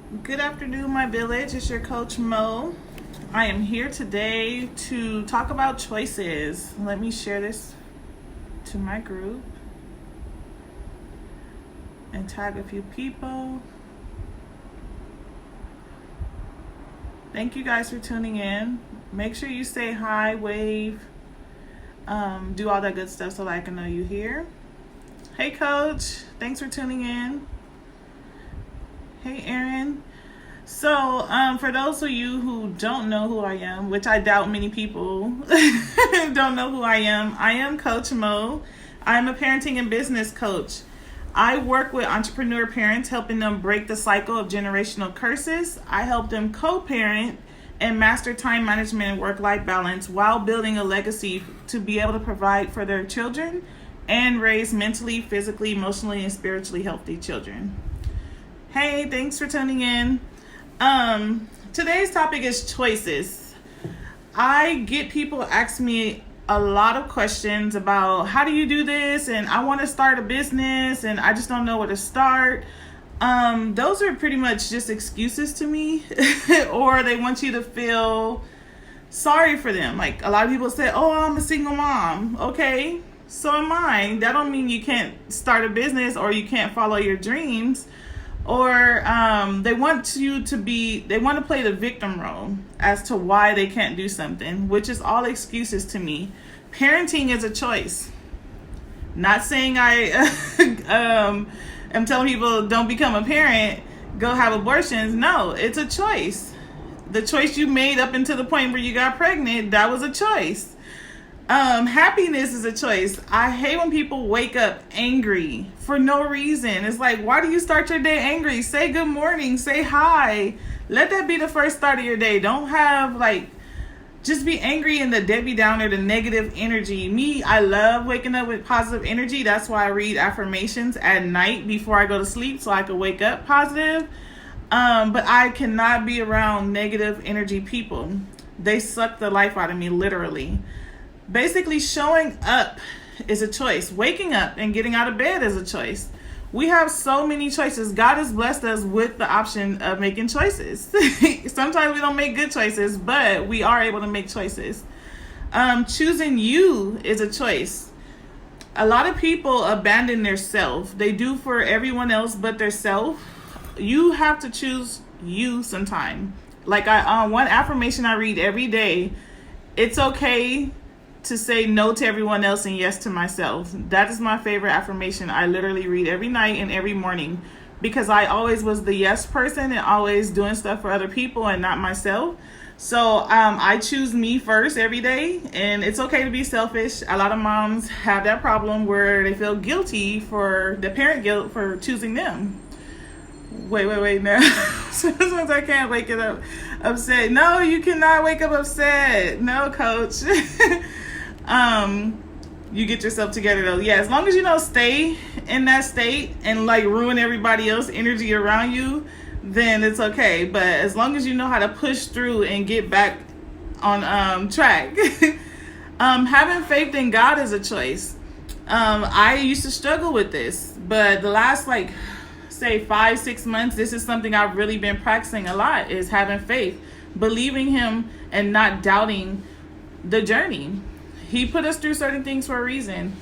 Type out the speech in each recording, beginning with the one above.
Good afternoon, my village. It's your coach Mo. I am here today to talk about choices. Let me share this to my group and tag a few people. Thank you guys for tuning in. Make sure you say hi, wave, do all that good stuff so that I can know you here. Hey, Coach. Thanks for tuning in. Hey, Aaron. So, for those of you who don't know who I am, which I doubt many people don't know who I am Coach Mo. I'm a parenting and business coach. I work with entrepreneur parents, helping them break the cycle of generational curses. I help them co-parent and master time management and work-life balance while building a legacy to be able to provide for their children and raise mentally, physically, emotionally, and spiritually healthy children. Hey, thanks for tuning in. Today's topic is choices. I get people ask me a lot of questions about how do you do this, and I want to start a business and I just don't know where to start. Those are pretty much just excuses to me or they want you to feel sorry for them. Like a lot of people say, oh, I'm a single mom. Okay, so am I. That don't mean you can't start a business or you can't follow your dreams. Or they want to play the victim role as to why they can't do something, which is all excuses to me. Parenting is a choice. Not saying I am telling people don't become a parent, go have abortions. No, it's a choice. The choice you made up until the point where you got pregnant, that was a choice. Happiness is a choice. I hate when people wake up angry for no reason. It's like, why do you start your day angry? Say good morning, say hi. Let that be the first start of your day. Don't have just be angry in the Debbie Downer, the negative energy. Me, I love waking up with positive energy. That's why I read affirmations at night before I go to sleep so I can wake up positive. But I cannot be around negative energy people. They suck the life out of me, literally. Basically, showing up is a choice. Waking up and getting out of bed is a choice. We have so many choices. God has blessed us with the option of making choices. Sometimes we don't make good choices, but we are able to make choices. Choosing you is a choice. A lot of people abandon their self. They do for everyone else but their self. You have to choose you sometime. Like one affirmation I read every day, it's okay to say no to everyone else and yes to myself. That is my favorite affirmation. I literally read every night and every morning because I always was the yes person and always doing stuff for other people and not myself. So I choose me first every day, and it's okay to be selfish. A lot of moms have that problem where they feel guilty for the parent guilt for choosing them. Wait, no. Sometimes I can't wake it up upset. No, you cannot wake up upset. No, coach. You get yourself together though. Yeah, as long as you don't stay in that state and ruin everybody else's energy around you, then it's okay. But as long as you know how to push through and get back on track. Having faith in God is a choice. I used to struggle with this, but the last say 5-6 months, this is something I've really been practicing a lot, is having faith, believing Him and not doubting the journey. He put us through certain things for a reason.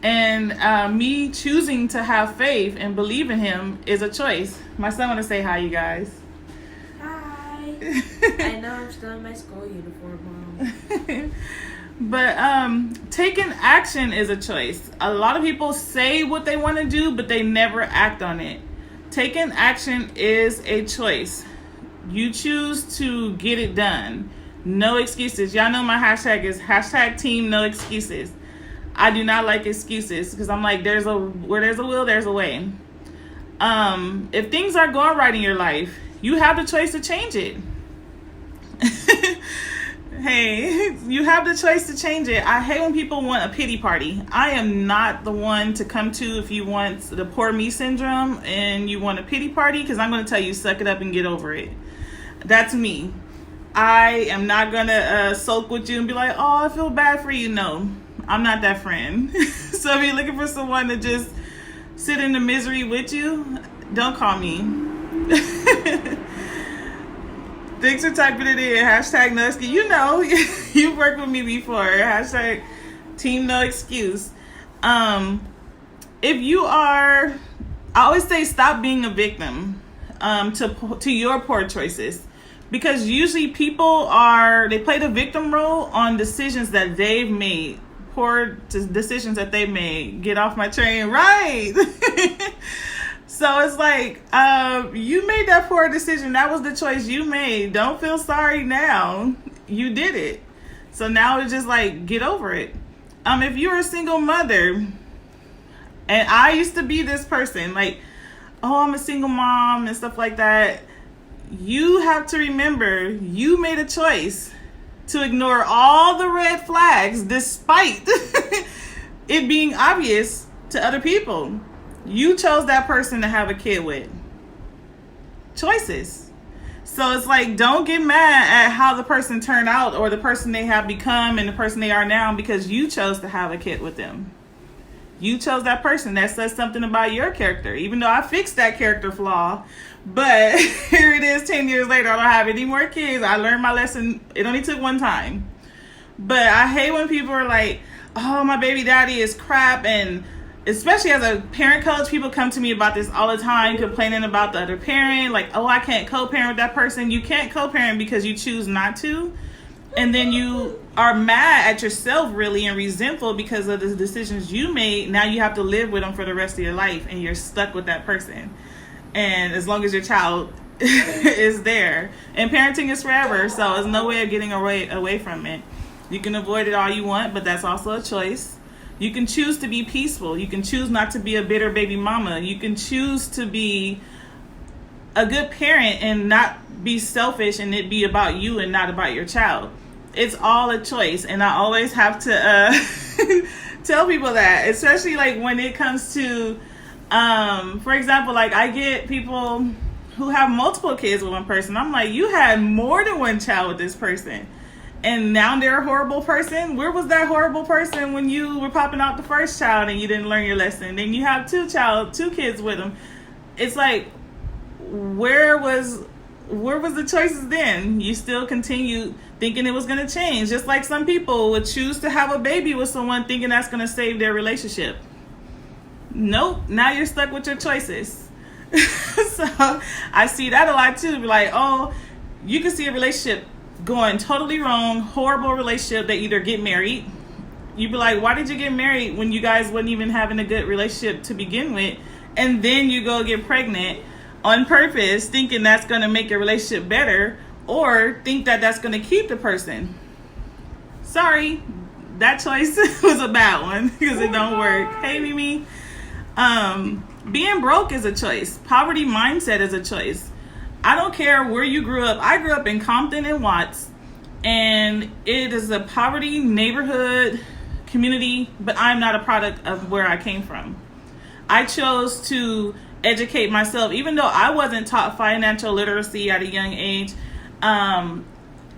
And me choosing to have faith and believe in Him is a choice. My son want to say hi, you guys. Hi. I know I'm still in my school uniform, Mom. But taking action is a choice. A lot of people say what they want to do, but they never act on it. Taking action is a choice. You choose to get it done. No excuses. Y'all know my hashtag is #team no excuses. I do not like excuses because I'm like, where there's a will, there's a way. If things aren't going right in your life, you have the choice to change it. Hey, you have the choice to change it. I hate when people want a pity party. I am not the one to come to if you want the poor me syndrome and you want a pity party, because I'm going to tell you, suck it up and get over it. That's me. I am not going to sulk with you and be like, oh, I feel bad for you. No, I'm not that friend. So if you're looking for someone to just sit in the misery with you, don't call me. Thanks for typing it in. Hashtag Nusky. You know, you've worked with me before. Hashtag Team No Excuse. If you are, I always say stop being a victim to your poor choices. Because usually people they play the victim role on decisions that they've made. Poor decisions that they made. Get off my train. Right. So it's like, you made that poor decision. That was the choice you made. Don't feel sorry now. You did it. So now it's just like, get over it. If you're a single mother, and I used to be this person, like, oh, I'm a single mom and stuff like that. You have to remember, you made a choice to ignore all the red flags despite it being obvious to other people. You chose that person to have a kid with. Choices. So it's like, don't get mad at how the person turned out or the person they have become and the person they are now because you chose to have a kid with them. You chose that person. That says something about your character, even though I fixed that character flaw. But here it is 10 years later. I don't have any more kids. I learned my lesson. It only took one time. But I hate when people are like, oh, my baby daddy is crap. And especially as a parent coach, people come to me about this all the time, complaining about the other parent. Like, oh, I can't co-parent with that person. You can't co-parent because you choose not to. And then you are mad at yourself, really, and resentful because of the decisions you made. Now you have to live with them for the rest of your life, and you're stuck with that person. And as long as your child is there. And parenting is forever, so there's no way of getting away from it. You can avoid it all you want, but that's also a choice. You can choose to be peaceful. You can choose not to be a bitter baby mama. You can choose to be a good parent and not be selfish and it be about you and not about your child. It's all a choice. And I always have to tell people that, especially like when it comes to, for example, like I get people who have multiple kids with one person. I'm like, you had more than one child with this person. And now they're a horrible person. Where was that horrible person when you were popping out the first child and you didn't learn your lesson? Then you have two kids with them. It's like, where was the choices then? You still continued thinking it was going to change. Just like some people would choose to have a baby with someone thinking that's going to save their relationship. Nope. Now you're stuck with your choices. So I see that a lot too. Be like, oh, you can see a relationship going totally wrong, horrible relationship. They either get married. You'd be like, why did you get married when you guys wasn't even having a good relationship to begin with? And then you go get pregnant on purpose, thinking that's going to make your relationship better, or think that that's going to keep the person. Sorry, that choice was a bad one because it don't work. Hey, Mimi. Being broke is a choice. Poverty mindset is a choice. I don't care where you grew up. I grew up in Compton and Watts, and it is a poverty neighborhood community, but I'm not a product of where I came from. I chose to educate myself, even though I wasn't taught financial literacy at a young age.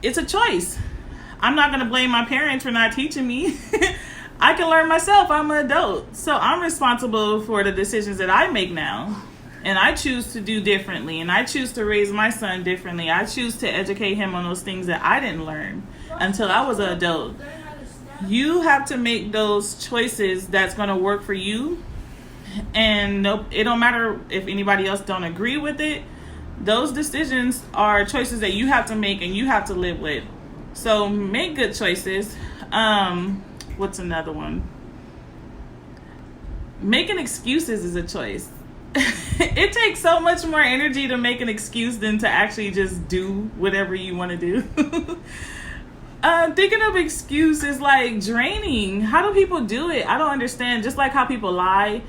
It's a choice. I'm not going to blame my parents for not teaching me. I can learn myself. I'm an adult. So I'm responsible for the decisions that I make now. And I choose to do differently. And I choose to raise my son differently. I choose to educate him on those things that I didn't learn until I was an adult. You have to make those choices that's going to work for you. And it don't matter if anybody else don't agree with it. Those decisions are choices that you have to make and you have to live with. So make good choices. What's another one? Making excuses is a choice. It takes so much more energy to make an excuse than to actually just do whatever you want to do. Thinking of excuse is like draining. How do people do it? I don't understand. Just like how people lie,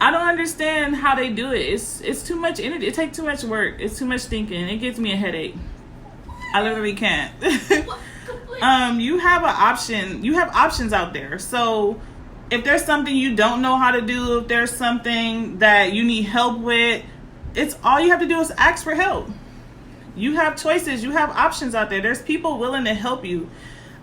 I don't understand how they do it. It's too much energy. It takes too much work. It's too much thinking. It gives me a headache. I literally can't. You have an option. You have options out there. So if there's something you don't know how to do, if there's something that you need help with, it's all you have to do is ask for help. You have choices. You have options out there. There's people willing to help you.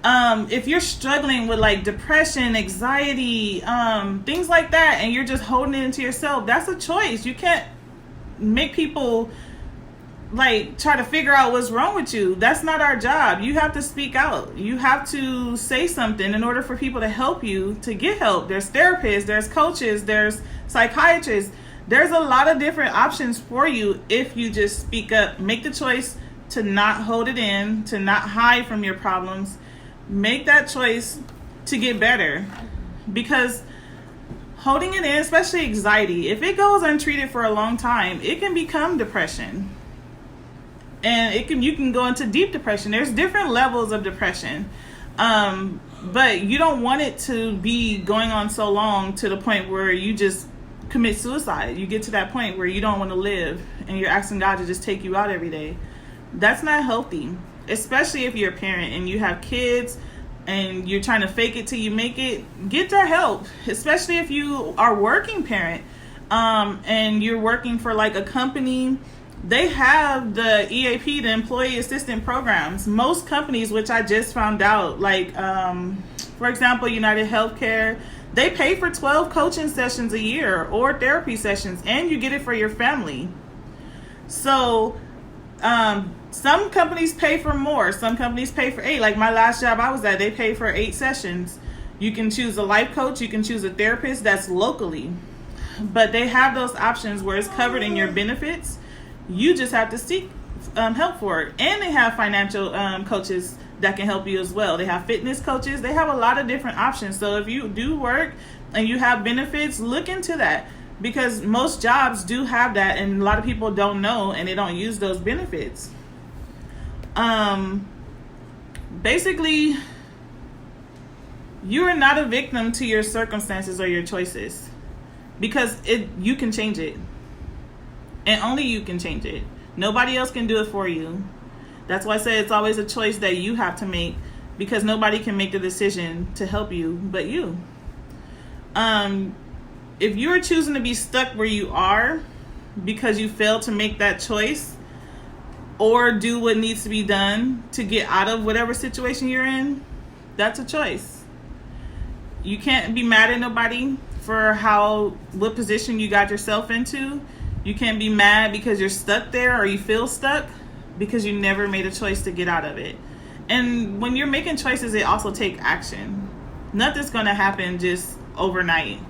If you're struggling with like depression, anxiety, things like that, and you're just holding it into yourself, that's a choice. You can't make people like try to figure out what's wrong with you. That's not our job. You have to speak out. You have to say something in order for people to help you to get help. There's therapists, there's coaches, there's psychiatrists. There's a lot of different options for you if you just speak up. Make the choice to not hold it in, to not hide from your problems. Make that choice to get better. Because holding it in, especially anxiety, if it goes untreated for a long time, it can become depression. And you can go into deep depression. There's different levels of depression. But you don't want it to be going on so long to the point where you just commit suicide. You get to that point where you don't want to live and you're asking God to just take you out every day. That's not healthy, especially if you're a parent and you have kids and you're trying to fake it till you make it. Get that help, especially if you are working parent and you're working for like a company. They have the EAP, the Employee Assistance Programs. Most companies, which I just found out, like for example, United Healthcare, they pay for 12 coaching sessions a year or therapy sessions, and you get it for your family. So some companies pay for more. Some companies pay for 8. Like my last job I was at, they pay for 8 sessions. You can choose a life coach. You can choose a therapist that's locally. But they have those options where it's covered in your benefits. You just have to seek help for it. And they have financial coaches that can help you as well. They have fitness coaches. They have a lot of different options. So if you do work and you have benefits, look into that, because most jobs do have that, and a lot of people don't know and they don't use those benefits. Basically, you are not a victim to your circumstances or your choices, because you can change it, and only you can change it. Nobody else can do it for you. That's why I say it's always a choice that you have to make, because nobody can make the decision to help you but you. If you're choosing to be stuck where you are because you failed to make that choice or do what needs to be done to get out of whatever situation you're in, that's a choice. You can't be mad at nobody for what position you got yourself into. You can't be mad because you're stuck there or you feel stuck, because you never made a choice to get out of it. And when you're making choices, it also takes action. Nothing's going to happen just overnight.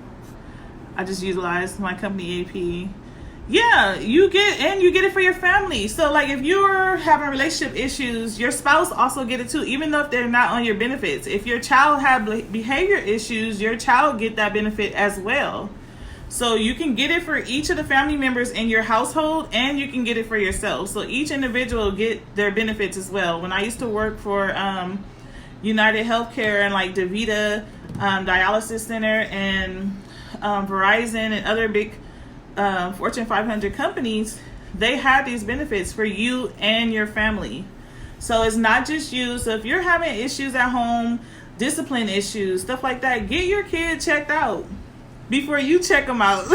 I just utilized my company AP. Yeah, you get it for your family. So like if you're having relationship issues, your spouse also get it too, even though if they're not on your benefits. If your child have behavior issues, your child get that benefit as well. So you can get it for each of the family members in your household, and you can get it for yourself. So each individual get their benefits as well. When I used to work for United Healthcare and like DaVita Dialysis Center and Verizon and other big Fortune 500 companies, they had these benefits for you and your family. So it's not just you. So if you're having issues at home, discipline issues, stuff like that, get your kid checked out before you check them out.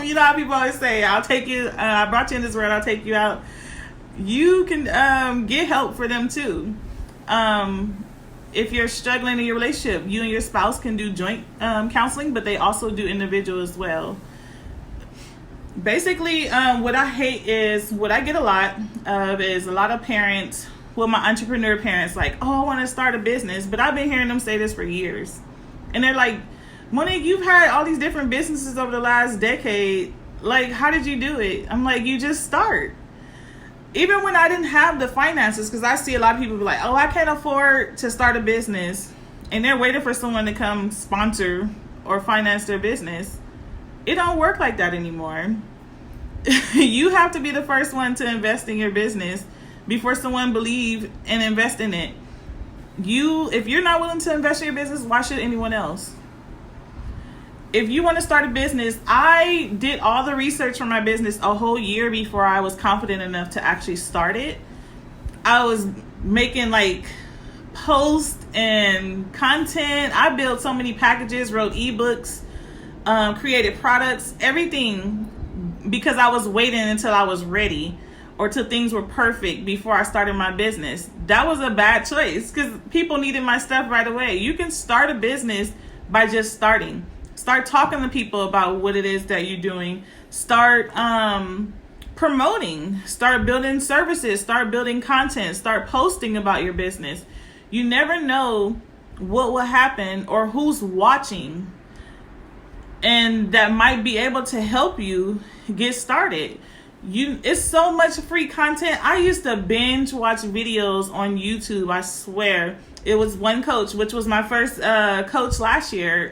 You know how people always say, I'll take you, I brought you in this world, I'll take you out. You can get help for them too. If you're struggling in your relationship, you and your spouse can do joint counseling, but they also do individual as well. Basically, what I hate is, what I get a lot of is a lot of parents, well, my entrepreneur parents, like, oh, I want to start a business. But I've been hearing them say this for years. And they're like, Monique, you've had all these different businesses over the last decade. Like, how did you do it? I'm like, you just start. Even when I didn't have the finances, because I see a lot of people be like, oh, I can't afford to start a business. And they're waiting for someone to come sponsor or finance their business. It don't work like that anymore. You have to be the first one to invest in your business before someone believe and invest in it. If you're not willing to invest in your business, why should anyone else? If you want to start a business, I did all the research for my business a whole year before I was confident enough to actually start it. I was making like posts and content. I built so many packages, wrote ebooks, created products, everything, because I was waiting until I was ready or till things were perfect before I started my business. That was a bad choice, because people needed my stuff right away. You can start a business by just starting. Start talking to people about what it is that you're doing. Start promoting, start building services, start building content, start posting about your business. You never know what will happen or who's watching, and that might be able to help you get started. It's so much free content. I used to binge watch videos on YouTube. I swear, it was one coach, which was my first coach last year,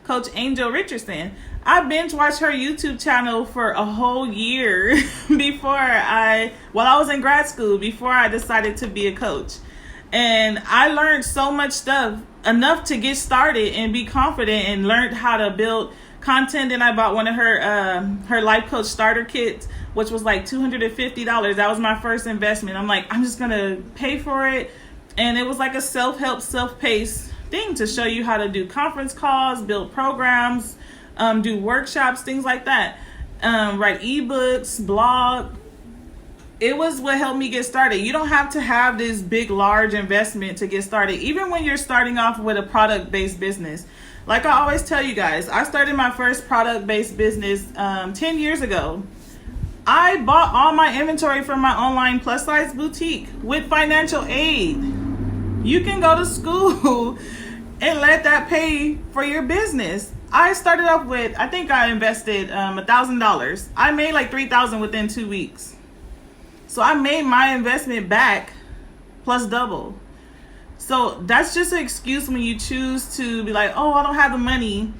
Coach Angel Richardson. I binge watched her YouTube channel for a whole year while I was in grad school, before I decided to be a coach. And I learned so much stuff, enough to get started and be confident, and learned how to build content. And I bought one of her life coach starter kits, which was like $250. That was my first investment. I'm like, I'm just gonna pay for it. And it was like a self-help, self-paced thing to show you how to do conference calls, build programs, do workshops, things like that, write ebooks, blog. It was what helped me get started. You don't have to have this big, large investment to get started, even when you're starting off with a product-based business. Like I always tell you guys, I started my first product-based business 10 years ago. I bought all my inventory from my online plus-size boutique with financial aid. You can go to school and let that pay for your business. I started off with, I think I invested $1,000. I made like $3,000 within 2 weeks. So I made my investment back plus double. So that's just an excuse when you choose to be like, oh, I don't have the money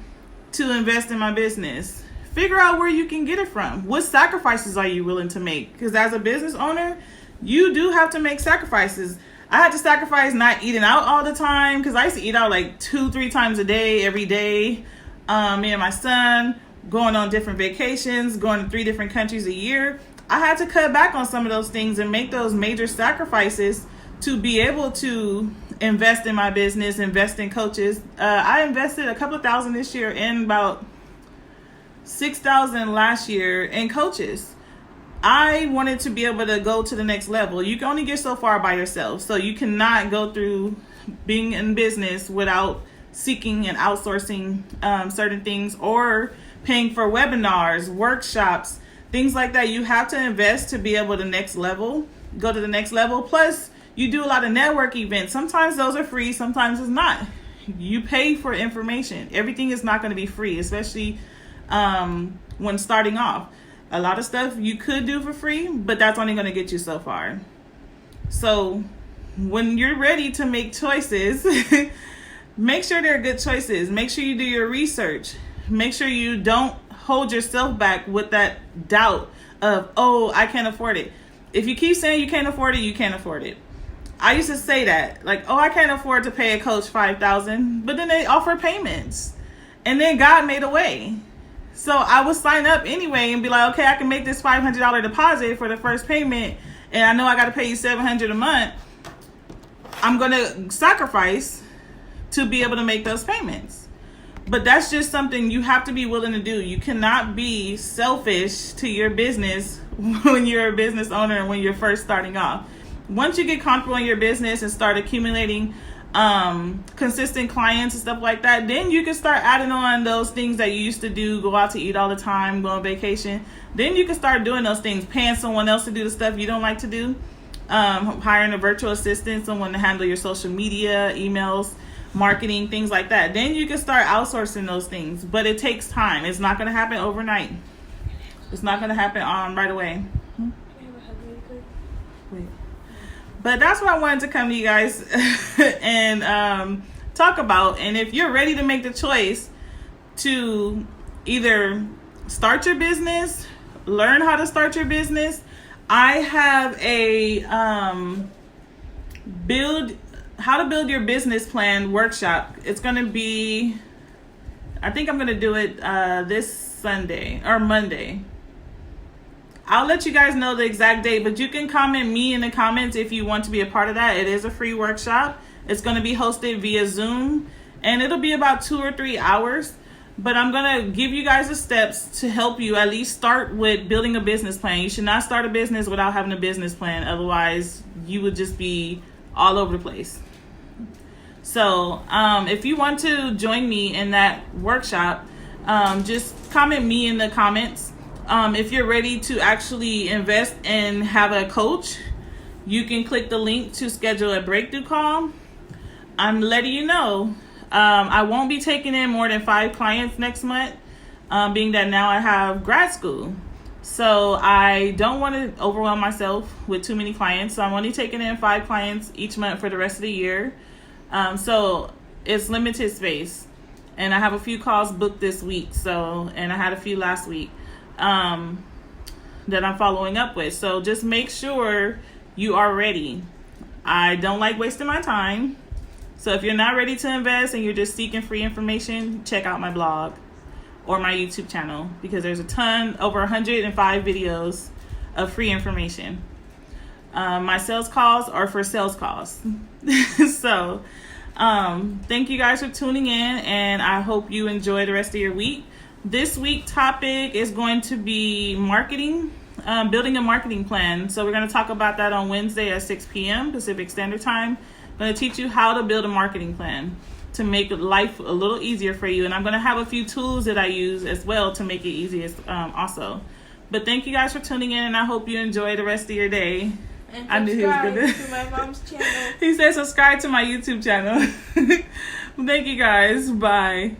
to invest in my business. Figure out where you can get it from. What sacrifices are you willing to make? Because as a business owner, you do have to make sacrifices. I had to sacrifice not eating out all the time, because I used to eat out like 2-3 times a day, every day. Me and my son going on different vacations, going to 3 different countries a year. I had to cut back on some of those things and make those major sacrifices to be able to invest in my business, invest in coaches. I invested a couple of $1,000 this year and about $6,000 last year in coaches. I wanted to be able to go to the next level. You can only get so far by yourself. So you cannot go through being in business without seeking and outsourcing certain things, or paying for webinars, workshops, things like that. You have to invest to be able to go to the next level. Plus, you do a lot of network events. Sometimes those are free, sometimes it's not. You pay for information. Everything is not going to be free, especially when starting off. A lot of stuff you could do for free, but that's only going to get you so far. So when you're ready to make choices, make sure they're good choices. Make sure you do your research. Make sure you don't hold yourself back with that doubt of, oh, I can't afford it. If you keep saying you can't afford it, you can't afford it. I used to say that, like, oh, I can't afford to pay a coach $5,000, but then they offer payments, and then God made a way. So I would sign up anyway and be like, okay, I can make this $500 deposit for the first payment, and I know I got to pay you $700 a month. I'm going to sacrifice to be able to make those payments. But that's just something you have to be willing to do. You cannot be selfish to your business when you're a business owner and when you're first starting off. Once you get comfortable in your business and start accumulating consistent clients and stuff like that, then you can start adding on those things that you used to do, go out to eat all the time, go on vacation. Then you can start doing those things, paying someone else to do the stuff you don't like to do, hiring a virtual assistant, someone to handle your social media, emails, marketing, things like that. Then you can start outsourcing those things, but it takes time. It's not going to happen overnight. It's not going to happen right away. Wait. But that's what I wanted to come to you guys and talk about. And if you're ready to make the choice to either start your business, learn how to start your business, I have a how to build your business plan workshop. It's going to be, I think I'm going to do it this Sunday or Monday. I'll let you guys know the exact date, but you can comment me in the comments if you want to be a part of that. It is a free workshop. It's going to be hosted via Zoom, and it'll be about 2 or 3 hours. But I'm going to give you guys the steps to help you at least start with building a business plan. You should not start a business without having a business plan. Otherwise, you would just be all over the place. So if you want to join me in that workshop, just comment me in the comments. if you're ready to actually invest and have a coach, you can click the link to schedule a breakthrough call. I'm letting you know, I won't be taking in more than 5 clients next month, being that now I have grad school. So I don't want to overwhelm myself with too many clients. So I'm only taking in 5 clients each month for the rest of the year. So it's limited space. And I have a few calls booked this week. And I had a few last week that I'm following up with. So just make sure you are ready. I don't like wasting my time. So if you're not ready to invest and you're just seeking free information, check out my blog or my YouTube channel, because there's a ton, over 105 videos of free information. My sales calls are for sales calls. So thank you guys for tuning in, and I hope you enjoy the rest of your week. This week's topic is going to be marketing, building a marketing plan. So we're going to talk about that on Wednesday at 6 p.m. Pacific Standard Time. I'm going to teach you how to build a marketing plan to make life a little easier for you. And I'm going to have a few tools that I use as well to make it easier also. But thank you guys for tuning in, and I hope you enjoy the rest of your day. And I knew he was gonna. to my mom's channel. He said subscribe to my YouTube channel. Thank you guys. Bye.